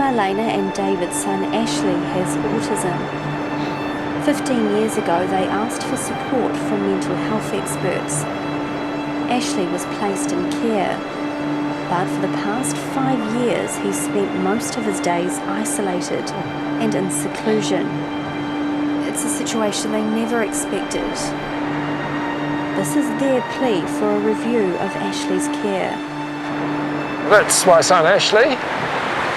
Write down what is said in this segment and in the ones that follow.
Marlena and David's son Ashley has autism. 15 years ago, they asked for support from mental health experts. Ashley was placed in care, but for the past 5 years, he's spent most of his days isolated and in seclusion. It's a situation they never expected. This is their plea for a review of Ashley's care. That's my son Ashley,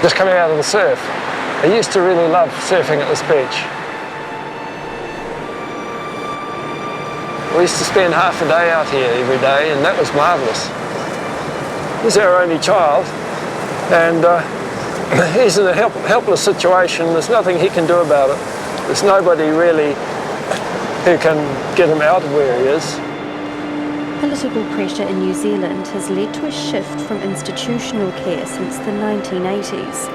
just coming out of the surf. He used to really love surfing at this beach. We used to spend half a day out here every day, and that was marvellous. He's our only child, and he's in a helpless situation. There's nothing he can do about it. There's nobody really who can get him out of where he is. Political pressure in New Zealand has led to a shift from institutional care since the 1980s.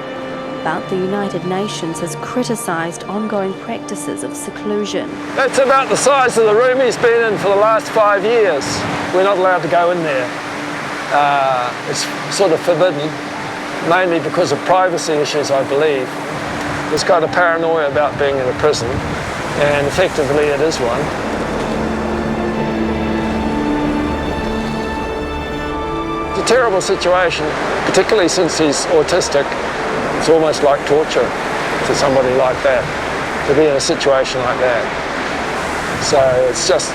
But the United Nations has criticised ongoing practices of seclusion. That's about the size of the room he's been in for the last 5 years. We're not allowed to go in there. It's sort of forbidden, mainly because of privacy issues, I believe. There's got a paranoia about being in a prison, and effectively it is one. It's a terrible situation, particularly since he's autistic. It's almost like torture to somebody like that, to be in a situation like that. So it's just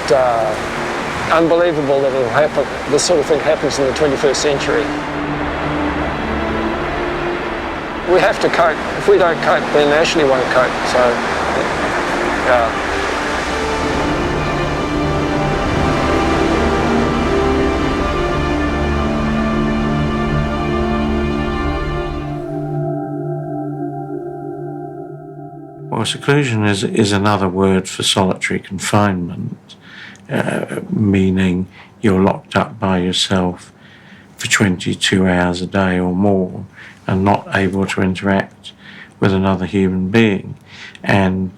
unbelievable that it'll happen. This sort of thing happens in the 21st century. We have to cope. If we don't cope, then Ashley won't cope. So, yeah. Well, seclusion is another word for solitary confinement, meaning you're locked up by yourself for 22 hours a day or more and not able to interact with another human being. And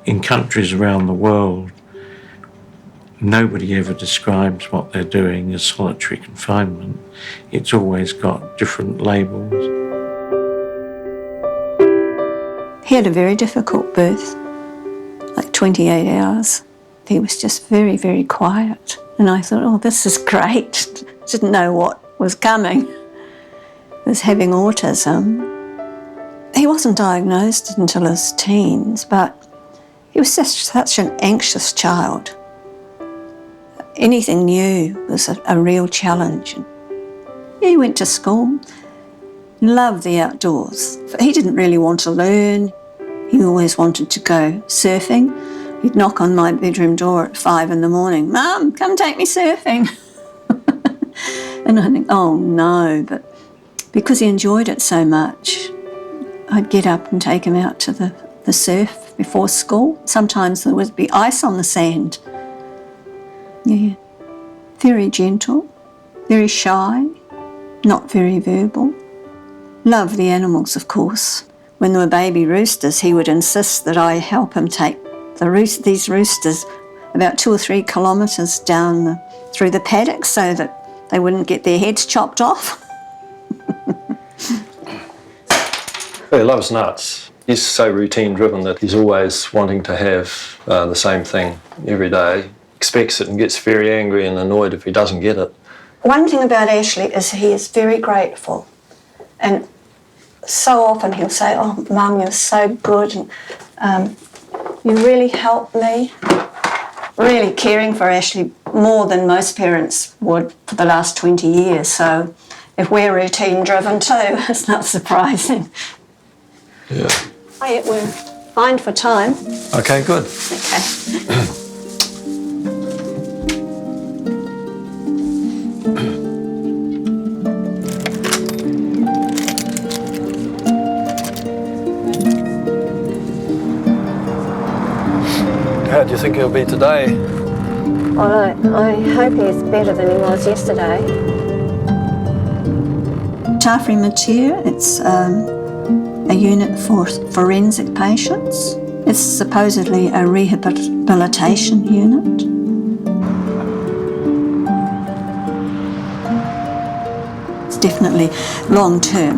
in countries around the world, nobody ever describes what they're doing as solitary confinement. It's always got different labels. He had a very difficult birth, like 28 hours. He was just very, very quiet. And I thought, oh, this is great. Didn't know what was coming. He was having autism. He wasn't diagnosed until his teens, but he was such an anxious child. Anything new was a real challenge. He went to school. Loved the outdoors. He didn't really want to learn. He always wanted to go surfing. He'd knock on my bedroom door at 5 in the morning. "Mum, come take me surfing." And I think, oh no, but because he enjoyed it so much, I'd get up and take him out to the surf before school. Sometimes there would be ice on the sand. Yeah, very gentle, very shy, not very verbal. Loved the animals, of course. When there were baby roosters, he would insist that I help him take these roosters about 2 or 3 kilometres down through the paddock so that they wouldn't get their heads chopped off. He loves nuts. He's so routine-driven that he's always wanting to have the same thing every day. Expects it and gets very angry and annoyed if he doesn't get it. One thing about Ashley is he is very grateful. And so often he'll say, "Oh, Mum, you're so good. And, you really helped me." Really caring for Ashley more than most parents would for the last 20 years. So if we're routine-driven too, it's not surprising. Yeah. We're fine for time. Okay, good. Okay. How do you think he'll be today? Well, I hope he's better than he was yesterday. Tarfree Matir, it's a unit for forensic patients. It's supposedly a rehabilitation unit. It's definitely long-term.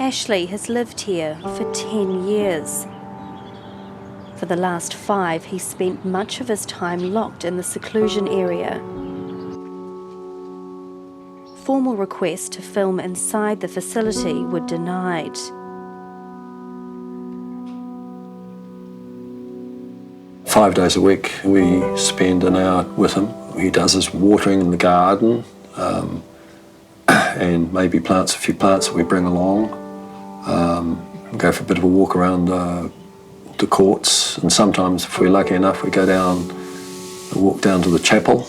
Ashley has lived here for 10 years. For the last 5, he spent much of his time locked in the seclusion area. Formal requests to film inside the facility were denied. Five days a week we spend an hour with him. He does his watering in the garden and maybe plants a few plants that we bring along. Go for a bit of a walk around the courts, and sometimes if we're lucky enough we go down and walk down to the chapel.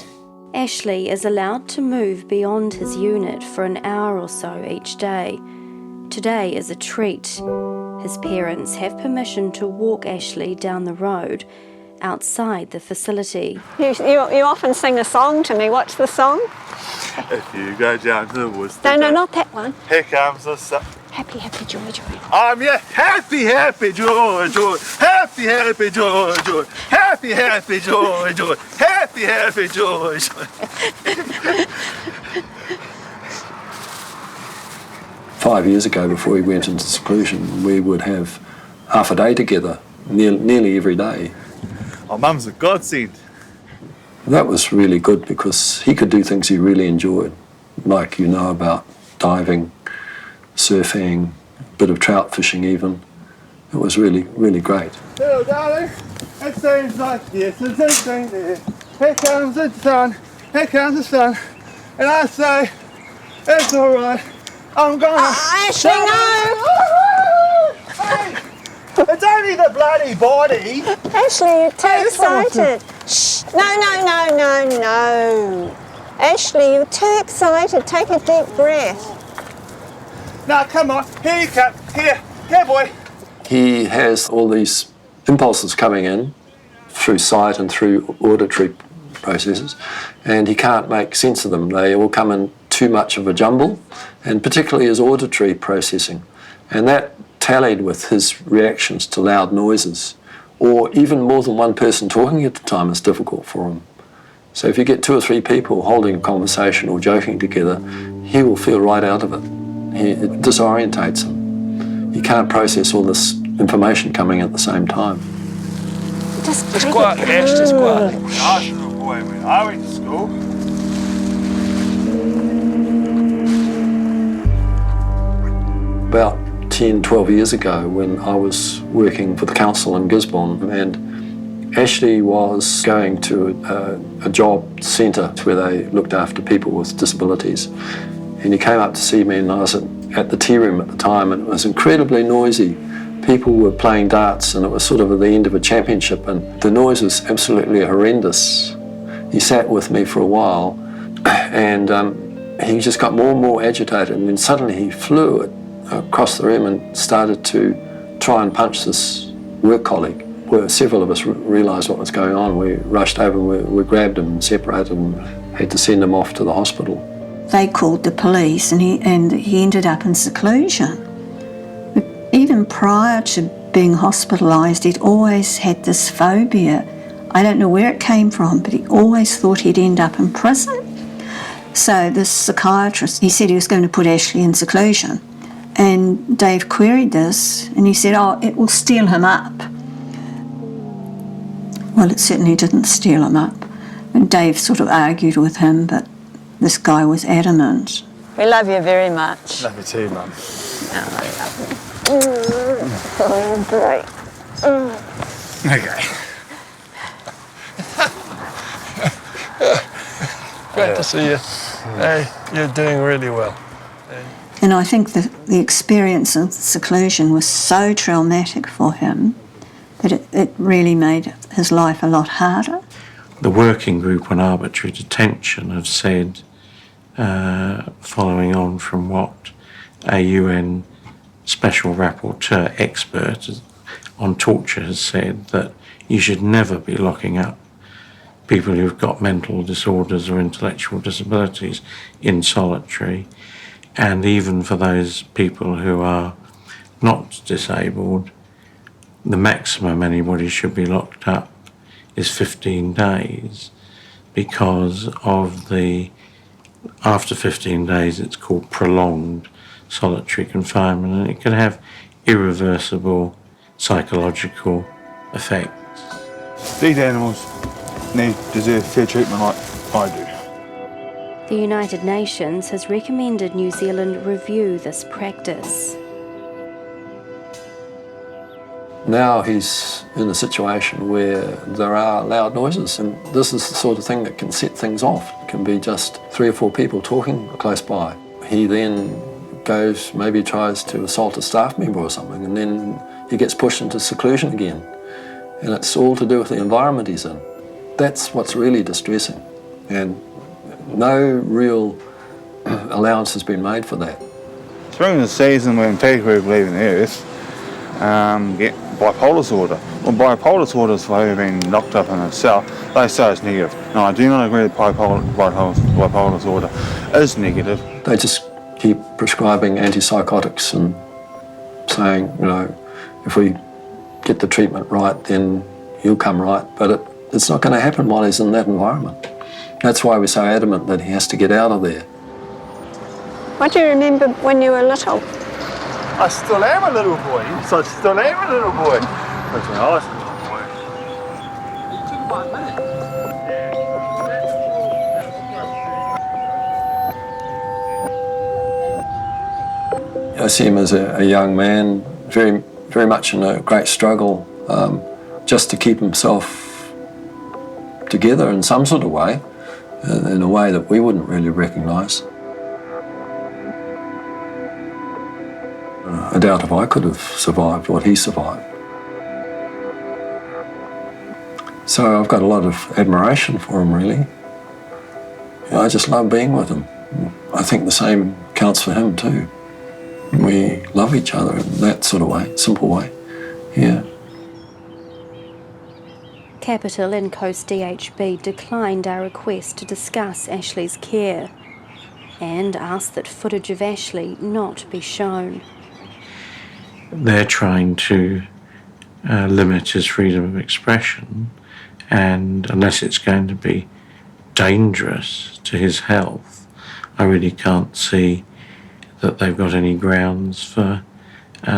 Ashley is allowed to move beyond his unit for an hour or so each day. Today is a treat. His parents have permission to walk Ashley down the road outside the facility. You often sing a song to me. What's the song? If you go down to the woods. No, not that one. Here comes the sun. Happy, happy, joy, joy. I'm your happy, happy, joy, joy. Happy, happy, joy, joy. Happy, happy, joy, joy. Happy, happy, joy, joy. 5 years ago, before we went into seclusion, we would have half a day together, nearly every day. Oh, Mum's a godsend. That was really good because he could do things he really enjoyed, like about diving, surfing, a bit of trout fishing even. It was really, really great. Hello, darling. It seems like yes, it's there. Here comes the sun. Here comes the sun. And I say, it's all right. I'm gonna. Ashley, no! Hey, it's only the bloody body. Ashley, you're too Hey, this one excited. Shh. No. Ashley, you're too excited. Take a deep breath. Now, come on. Here you come. Here, boy. He has all these impulses coming in through sight and through auditory processes, and he can't make sense of them. They all come in too much of a jumble, and particularly his auditory processing. And that tallied with his reactions to loud noises, or even more than one person talking at the time is difficult for him. So if you get 2 or 3 people holding a conversation or joking together, he will feel right out of it. It disorientates him. He can't process all this information coming at the same time. Just quiet, Ash, just quiet. Nice little boy, when I went to school. About 10, 12 years ago, when I was working for the council in Gisborne, and Ashley was going to a job centre where they looked after people with disabilities. And he came up to see me, and I was at the tea room at the time, and it was incredibly noisy. People were playing darts, and it was sort of at the end of a championship, and the noise was absolutely horrendous. He sat with me for a while, and he just got more and more agitated, and then suddenly he flew across the room and started to try and punch this work colleague. Where several of us realised what was going on. We rushed over and we grabbed him and separated him, had to send him off to the hospital. They called the police and he ended up in seclusion. But even prior to being hospitalised, he'd always had this phobia. I don't know where it came from, but he always thought he'd end up in prison. So this psychiatrist, he said he was going to put Ashley in seclusion. And Dave queried this and he said, oh, it will steal him up. Well, it certainly didn't steal him up. And Dave sort of argued with him, but this guy was adamant. We love you very much. Love you too, Mum. Oh, great. Okay. Great to see you. Hey, you're doing really well. And I think the experience of seclusion was so traumatic for him that it really made his life a lot harder. The working group on arbitrary detention have said, following on from what a UN special rapporteur expert on torture has said, that you should never be locking up people who've got mental disorders or intellectual disabilities in solitary, and even for those people who are not disabled, the maximum anybody should be locked up is 15 days because of after 15 days it's called prolonged solitary confinement, and it can have irreversible psychological effects. These animals deserve fair treatment like I do. The United Nations has recommended New Zealand review this practice. Now he's in a situation where there are loud noises, and this is the sort of thing that can set things off. It can be just 3 or 4 people talking close by. He then goes, maybe tries to assault a staff member or something, and then he gets pushed into seclusion again. And it's all to do with the environment he's in. That's what's really distressing, and no real allowance has been made for that. Spring is the season when people who believe in the earth get bipolar disorder. Well, bipolar disorder is for having been locked up in a cell. They say it's negative. No, I do not agree that bipolar disorder is negative. They just keep prescribing antipsychotics and saying, you know, if we get the treatment right, then he'll come right. But it's not going to happen while he's in that environment. That's why we're so adamant that he has to get out of there. What do you remember when you were little? I still am a little boy. Yes, I still am a little boy. That's when I was a little boy. It took 1 minute. I see him as a young man, very much in a great struggle, just to keep himself together in some sort of way, in a way that we wouldn't really recognise. I doubt if I could have survived what he survived. So I've got a lot of admiration for him, really. I just love being with him. I think the same counts for him too. We love each other in that sort of way, simple way, yeah. Capital and Coast DHB declined our request to discuss Ashley's care and asked that footage of Ashley not be shown. They're trying to limit his freedom of expression, and unless it's going to be dangerous to his health, I really can't see that they've got any grounds for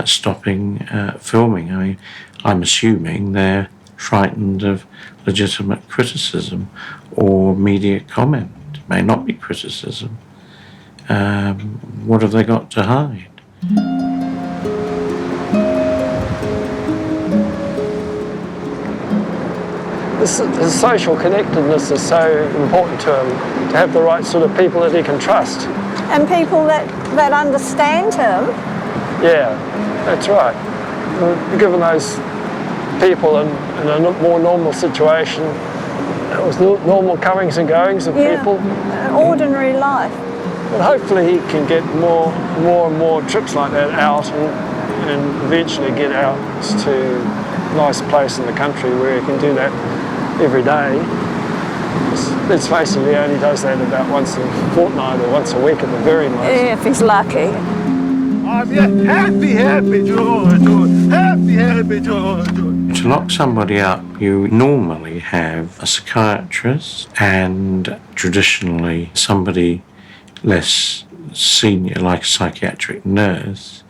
stopping filming. I mean, I'm assuming they're frightened of legitimate criticism or media comment. It may not be criticism. What have they got to hide? The social connectedness is so important to him, to have the right sort of people that he can trust. And people that understand him. Yeah, that's right. Given those people in a more normal situation, it was normal comings and goings of people. An ordinary life. And hopefully he can get more and more trips like that out and eventually get out to a nice place in the country where he can do that every day. Let's face it, he only does that about once a fortnight or once a week at the very most. Yeah, if he's lucky. I'm happy, George. Happy, George. To lock somebody up, you normally have a psychiatrist and traditionally somebody less senior, like a psychiatric nurse.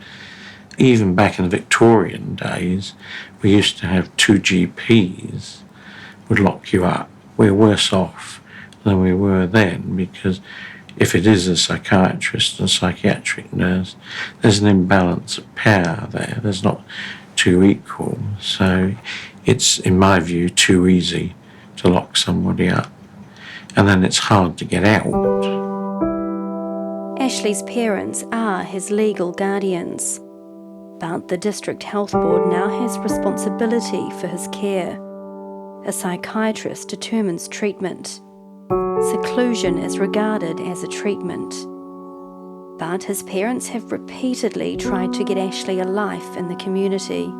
Even back in the Victorian days, we used to have 2 GPs would lock you up. We're worse off than we were then, because if it is a psychiatrist and a psychiatric nurse, there's an imbalance of power there. There's not 2 equal. So it's, in my view, too easy to lock somebody up. And then it's hard to get out. Ashley's parents are his legal guardians, but the District Health Board now has responsibility for his care. A psychiatrist determines treatment. Seclusion is regarded as a treatment. But his parents have repeatedly tried to get Ashley a life in the community.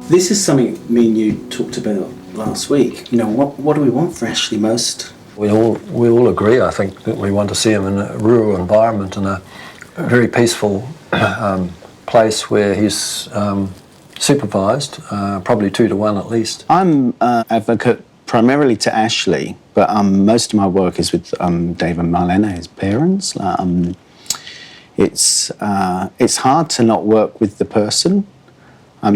This is something me and you talked about last week. You know, what do we want for Ashley most? We all agree, I think, that we want to see him in a rural environment, in a very peaceful place where he's supervised, probably 2 to 1 at least. I'm an advocate primarily to Ashley, but most of my work is with Dave and Marlena, his parents. It's hard to not work with the person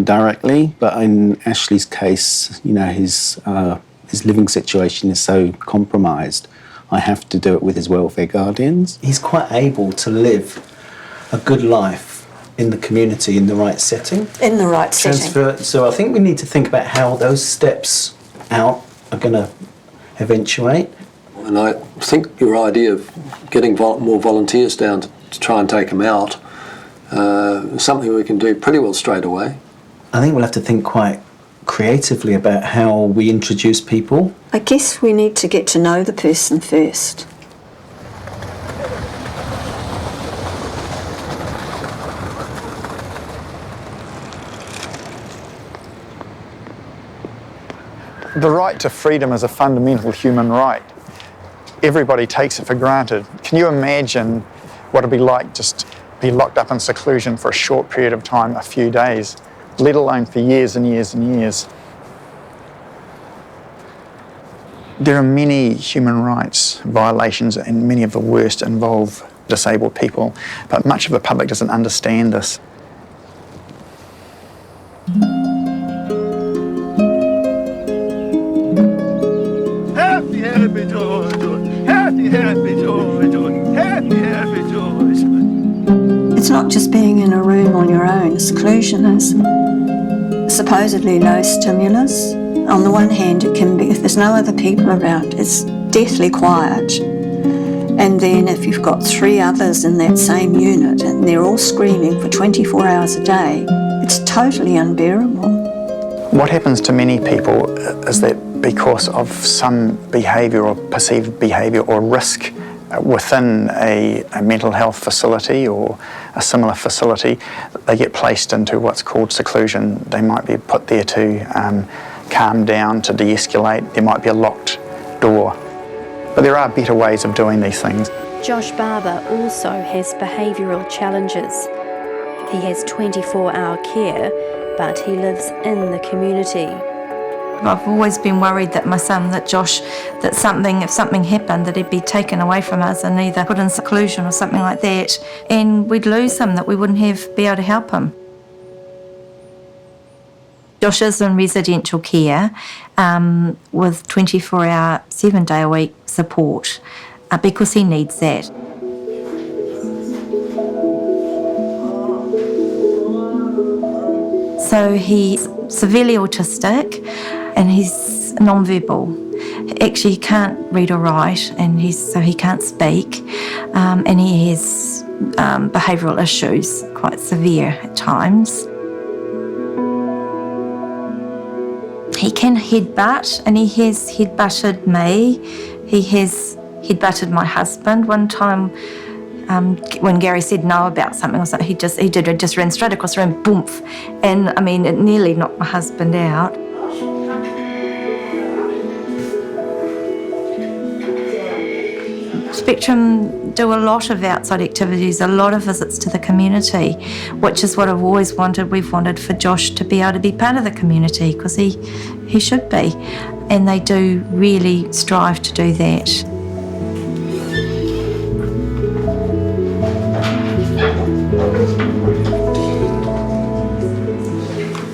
directly, but in Ashley's case, you know, his living situation is so compromised. I have to do it with his welfare guardians. He's quite able to live a good life in the community in the right setting. In the right setting. So I think we need to think about how those steps out are going to eventuate. And I think your idea of getting more volunteers down to try and take them out is something we can do pretty well straight away. I think we'll have to think quite creatively about how we introduce people. I guess we need to get to know the person first. The right to freedom is a fundamental human right. Everybody takes it for granted. Can you imagine what it'd be like just be locked up in seclusion for a short period of time, a few days, let alone for years and years and years? There are many human rights violations, and many of the worst involve disabled people, but much of the public doesn't understand this. Happy, happy, joy, joy. Happy, happy, joy, joy. Happy, happy, joy, joy. It's not just being in a room on your own. Seclusion is supposedly low stimulus. On the one hand, it can be, if there's no other people around, it's deathly quiet. And then if you've got 3 others in that same unit and they're all screaming for 24 hours a day, it's totally unbearable. What happens to many people is that because of some behaviour or perceived behaviour or risk within a mental health facility or a similar facility, they get placed into what's called seclusion. They might be put there to calm down, to de-escalate. There might be a locked door. But there are better ways of doing these things. Josh Barber also has behavioural challenges. He has 24-hour care, but he lives in the community. I've always been worried that my son, that Josh, that if something happened, that he'd be taken away from us and either put in seclusion or something like that, and we'd lose him, that we wouldn't be able to help him. Josh is in residential care with 24-hour, 7-day-a-week support because he needs that. So he's severely autistic and he's non-verbal. Actually, he can't read or write, and so he can't speak, and he has behavioural issues, quite severe at times. He can headbutt, and he has headbutted me. He has headbutted my husband. One time, when Gary said no about something, or something, he just ran straight across the room, boom, and I mean, it nearly knocked my husband out. Spectrum do a lot of outside activities, a lot of visits to the community, which is what I've always wanted. We've wanted for Josh to be able to be part of the community because he should be, and they do really strive to do that.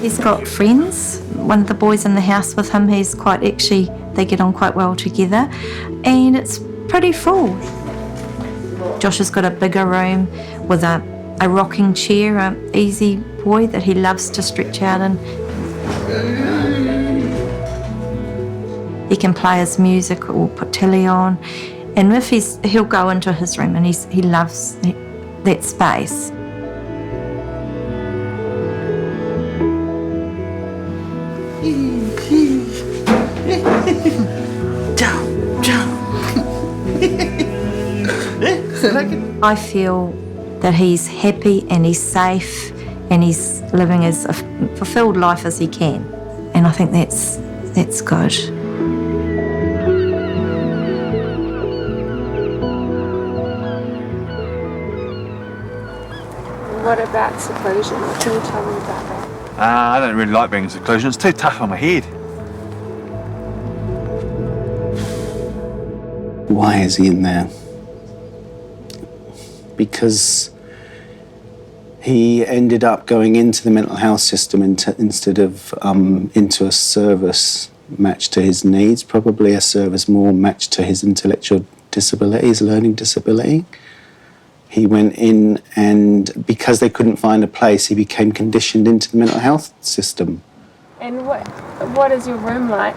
He's got friends. One of the boys in the house with him, they get on quite well together, and it's pretty full. Josh has got a bigger room with a rocking chair, an easy boy that he loves to stretch out in. He can play his music or put telly on, and he'll go into his room and he loves that space. I feel that he's happy and he's safe and he's living as a fulfilled life as he can, and I think that's good. What about seclusion? Can you tell me about that? I don't really like being in seclusion. It's too tough on my head. Why is he in there? Because He ended up going into the mental health system instead of into a service matched to his needs, probably a service more matched to his intellectual disability, his learning disability. He went in, and because they couldn't find a place, he became conditioned into the mental health system. And what is your room like?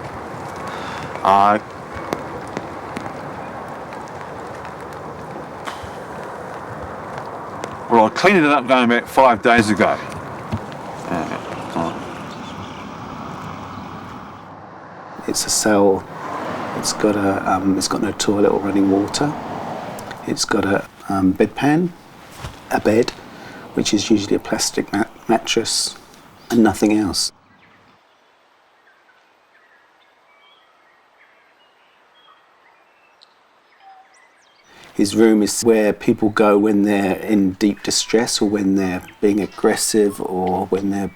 Well, I cleaned it up going about 5 days ago. It's a cell. It's got no toilet or running water. It's got a bedpan, a bed, which is usually a plastic mattress, and nothing else. His room is where people go when they're in deep distress, or when they're being aggressive, or when they're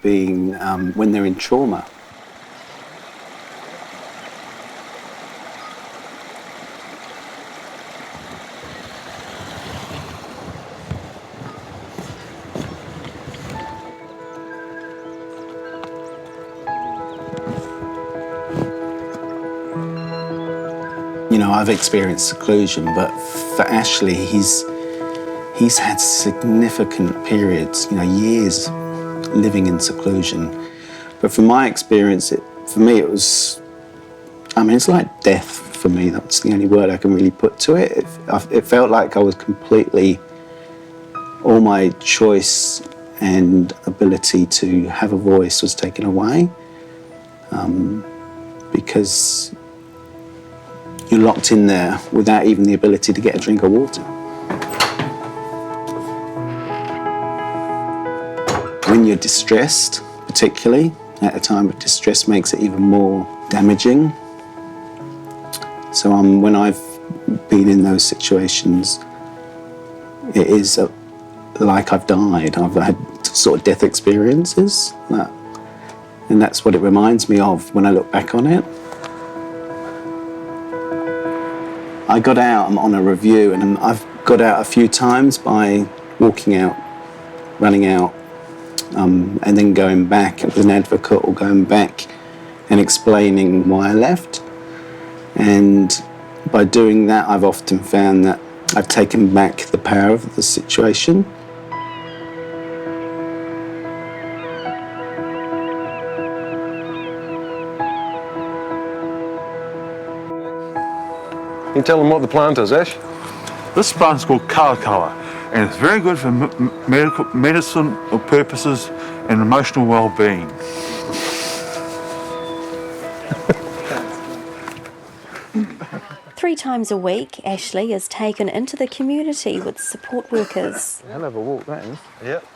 in trauma. You know, I've experienced seclusion, but for Ashley, he's had significant periods, years living in seclusion. But from my experience, for me, it's like death for me. That's the only word I can really put to it. It felt like I was completely, all my choice and ability to have a voice was taken away, because you're locked in there without even the ability to get a drink of water. When you're distressed, particularly at a time of distress, makes it even more damaging. So when I've been in those situations, it is like I've died. I've had sort of death experiences, and that's what it reminds me of when I look back on it. I got out on a review, and I've got out a few times by walking out, running out, and then going back with an advocate, or going back and explaining why I left. And by doing that, I've often found that I've taken back the power of the situation. You tell them what the plant is, Ash? This plant's called colour, and it's very good for medicinal purposes and emotional well-being. 3 times a week, Ashley is taken into the community with support workers. Hell of a walk, that is. Yep,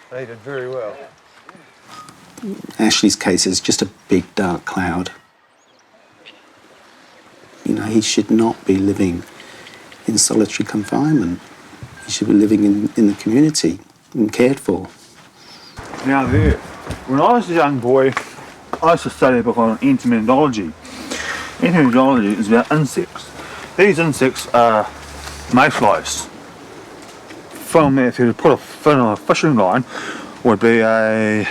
they did very well. Ashley's case is just a big dark cloud. He should not be living in solitary confinement. He should be living in the community and cared for. Now there, when I was a young boy, I used to study a book on entomology. Entomology is about insects. These insects are mayflies. From there, if you put a fin on a fishing line, would be a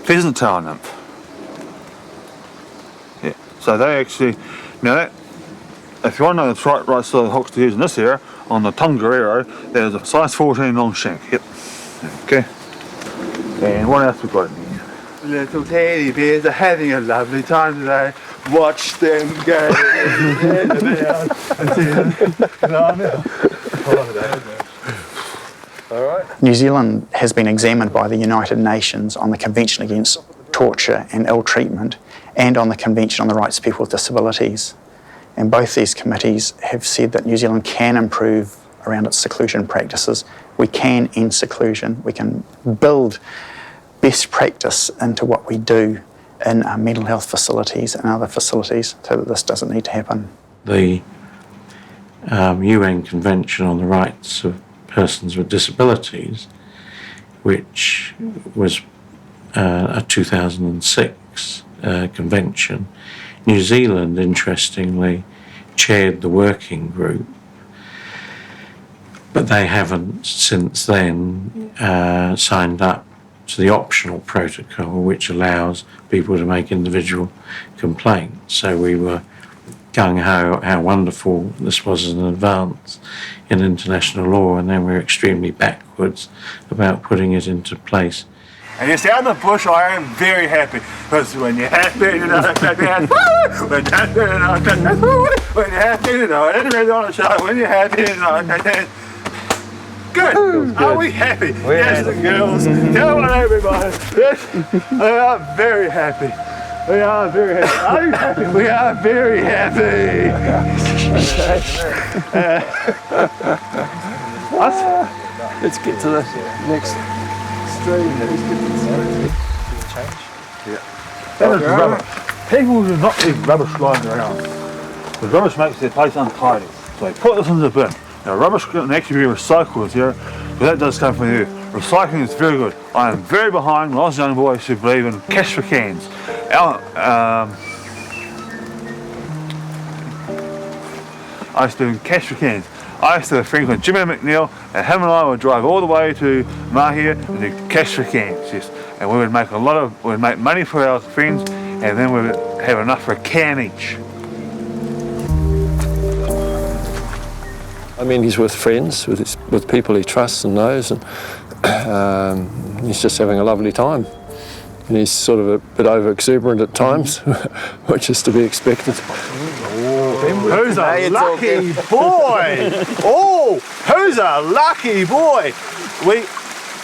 pheasant tail nymph. Yeah, so they actually, if you want to know the right sort of hooks to use in this area, on the Tongariro, there's a size 14 long shank. Yep. Okay. And what else we got in here? Little teddy bears are having a lovely time today. Watch them go. All right. New Zealand has been examined by the United Nations on the Convention Against Torture and Ill Treatment, and on the Convention on the Rights of People with Disabilities. And both these committees have said that New Zealand can improve around its seclusion practices. We can end seclusion. We can build best practice into what we do in our mental health facilities and other facilities, so that this doesn't need to happen. The UN Convention on the Rights of Persons with Disabilities, which was a 2006 convention. New Zealand, interestingly, chaired the working group. But they haven't since then signed up to the optional protocol, which allows people to make individual complaints. So we were gung-ho how wonderful this was an advance in international law, and then we're extremely backwards about putting it into place. And you see, out in the bush, I am very happy. Because when you're happy, you know, when you're happy, you know, when you're happy, you know, it really on the show. When you're happy, you know, good. Are we happy? Yes, the girls. Come on, everybody. Yes, we are very happy. We are very happy. Are you happy? We are very happy. Let's get to the next stream. That is rubbish. People do not leave rubbish lying around. The rubbish makes their place untidy. So they put this in the bin. Now rubbish can actually be recycled here, but that does come from you. Recycling is very good. I am very behind. When I was a young boy, I used to believe in cash for cans. I used to do cash for cans. I used to have a friend called Jimmy McNeil, and him and I would drive all the way to Mahia and do cash for cans, yes. And we would make we'd make money for our friends, and then we would have enough for a can each. I mean, he's with friends, with people he trusts and knows, and he's just having a lovely time. And he's sort of a bit over-exuberant at times, which is to be expected. Who's a lucky boy? Oh, who's a lucky boy?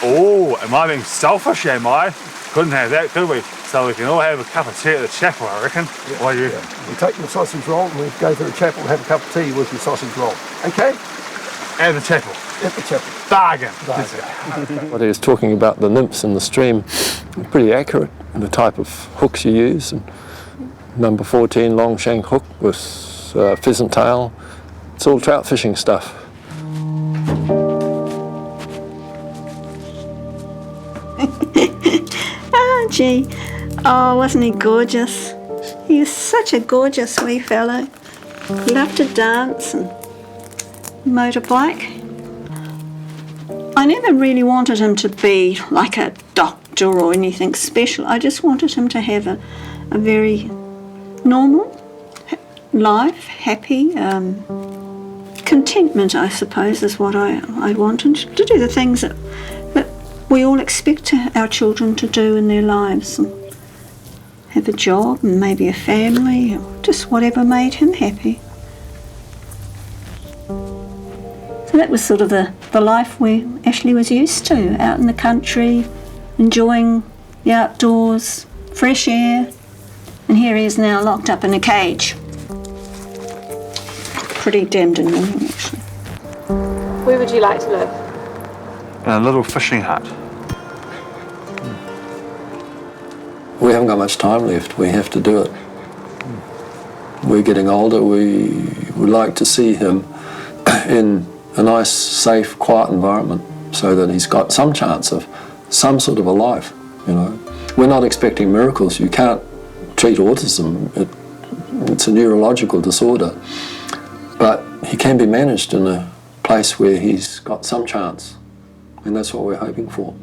Am I being selfish, am I? Couldn't have that, could we? So we can all have a cup of tea at the chapel, I reckon. Yeah. What do you reckon? We take your sausage roll and we go to the chapel and have a cup of tea with your sausage roll. Okay? At the chapel. At the chapel. Bargain. What he was talking about, the nymphs in the stream, pretty accurate in the type of hooks you use. And number 14, long shank hook with pheasant tail. It's all trout fishing stuff. Oh, gee. Oh, wasn't he gorgeous? He was such a gorgeous wee fellow. Loved to dance and motorbike. I never really wanted him to be like a doctor or anything special. I just wanted him to have a very normal life, happy, contentment, I suppose, is what I wanted. To do the things that we all expect our children to do in their lives. And have a job and maybe a family, or just whatever made him happy. So that was sort of the life Ashley was used to, out in the country, enjoying the outdoors, fresh air, and here he is now locked up in a cage. Pretty damned annoying, actually. Where would you like to live? In a little fishing hut. We haven't got much time left. We have to do it. We're getting older. We would like to see him in a nice, safe, quiet environment so that he's got some chance of some sort of a life, you know. We're not expecting miracles. You can't treat autism. It's a neurological disorder. But he can be managed in a place where he's got some chance, and that's what we're hoping for.